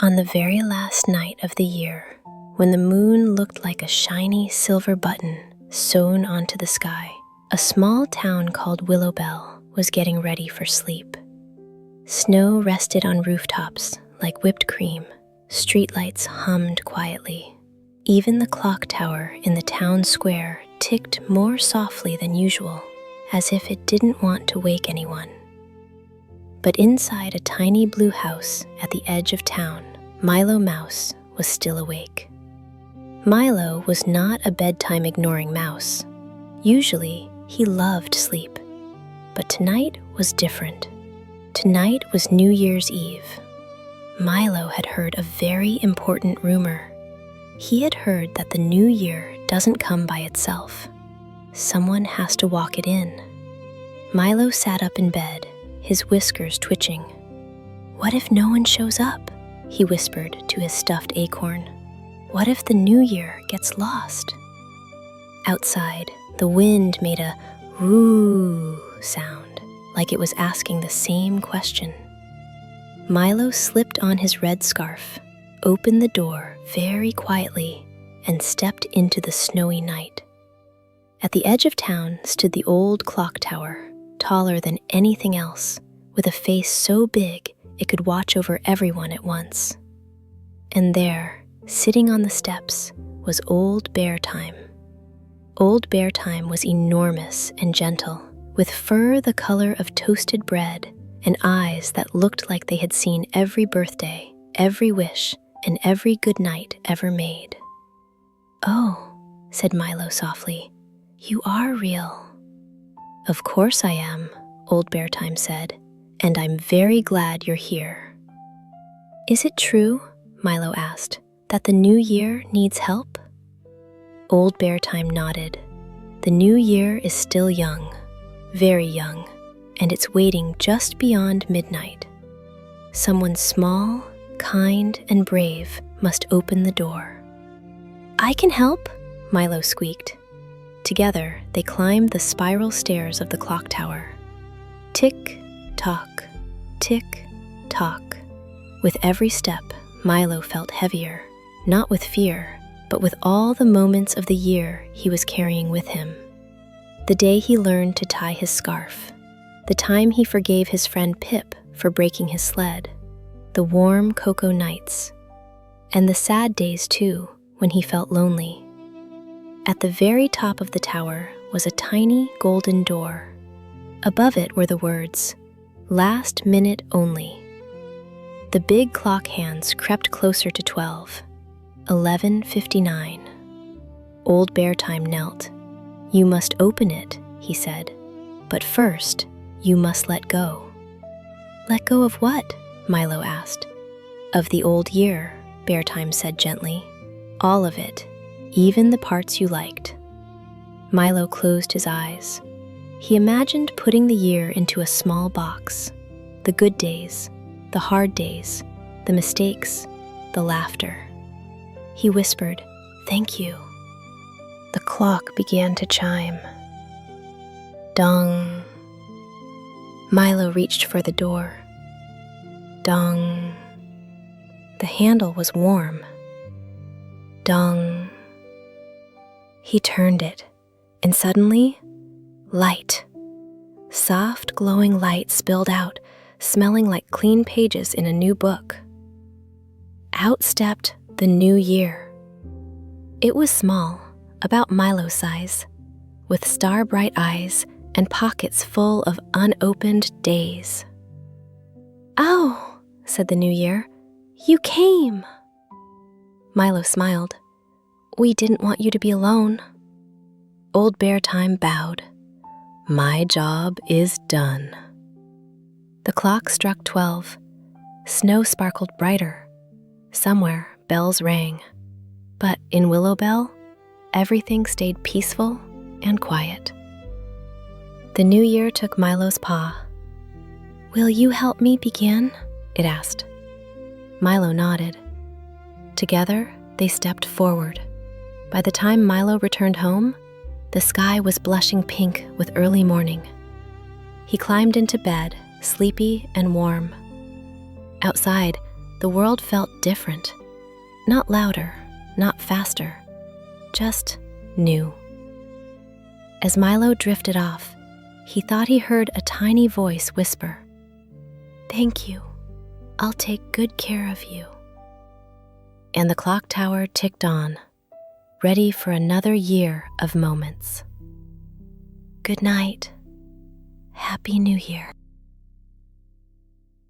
On the very last night of the year, when the moon looked like a shiny silver button sewn onto the sky, a small town called Willowbell was getting ready for sleep. Snow rested on rooftops like whipped cream. Streetlights hummed quietly. Even the clock tower in the town square ticked more softly than usual, as if it didn't want to wake anyone. But inside a tiny blue house at the edge of town, Milo Mouse was still awake. Milo was not a bedtime ignoring mouse. Usually, he loved sleep. But tonight was different. Tonight was New Year's Eve. Milo had heard a very important rumor. He had heard that the new year doesn't come by itself. Someone has to walk it in. Milo sat up in bed, his whiskers twitching. "What if no one shows up?" he whispered to his stuffed acorn. "What if the new year gets lost?" Outside, the wind made a whoo sound, like it was asking the same question. Milo slipped on his red scarf, opened the door very quietly, and stepped into the snowy night. At the edge of town stood the old clock tower, taller than anything else, with a face so big it could watch over everyone at once. And there, sitting on the steps, was old Bedtime. Old Bedtime was enormous and gentle, with fur the color of toasted bread and eyes that looked like they had seen every birthday, every wish, and every good night ever made. "Oh," said Milo softly, "you are real." "Of course I am," old Bedtime said, "and I'm very glad you're here." "Is it true," Milo asked, "that the new year needs help?" Old Bedtime nodded. "The new year is still young, very young, and it's waiting just beyond midnight. Someone small, kind, and brave must open the door." "I can help," Milo squeaked. Together, they climbed the spiral stairs of the clock tower. Tick, tock, tick, tock. With every step, Milo felt heavier, not with fear, but with all the moments of the year he was carrying with him. The day he learned to tie his scarf, the time he forgave his friend Pip for breaking his sled, the warm cocoa nights, and the sad days too, when he felt lonely. At the very top of the tower was a tiny golden door. Above it were the words, "Last minute only." The big clock hands crept closer to 12. 11:59. Old Bedtime knelt. "You must open it," he said. "But first, you must let go." "Let go of what?" Milo asked. "Of the old year," Bedtime said gently. "All of it, even the parts you liked." Milo closed his eyes. He imagined putting the year into a small box. The good days, the hard days, the mistakes, the laughter. He whispered, "Thank you." The clock began to chime. Dong. Milo reached for the door. Dong. The handle was warm. Dong. He turned it, and suddenly, light. Soft, glowing light spilled out, smelling like clean pages in a new book. Out stepped the new year. It was small, about Milo's size, with star-bright eyes and pockets full of unopened days. "Oh," said the new year, "you came." Milo smiled. "We didn't want you to be alone." Old Bedtime bowed. "My job is done." The clock struck 12. Snow sparkled brighter. Somewhere, bells rang. But in Willowbell, everything stayed peaceful and quiet. The new year took Milo's paw. "Will you help me begin?" it asked. Milo nodded. Together, they stepped forward. By the time Milo returned home, the sky was blushing pink with early morning. He climbed into bed, sleepy and warm. Outside, The world felt different. Not louder, not faster, just new. As Milo drifted off, he thought he heard a tiny voice whisper, "Thank you. I'll take good care of you." And the clock tower ticked on, ready for another year of moments. Good night. Happy New Year.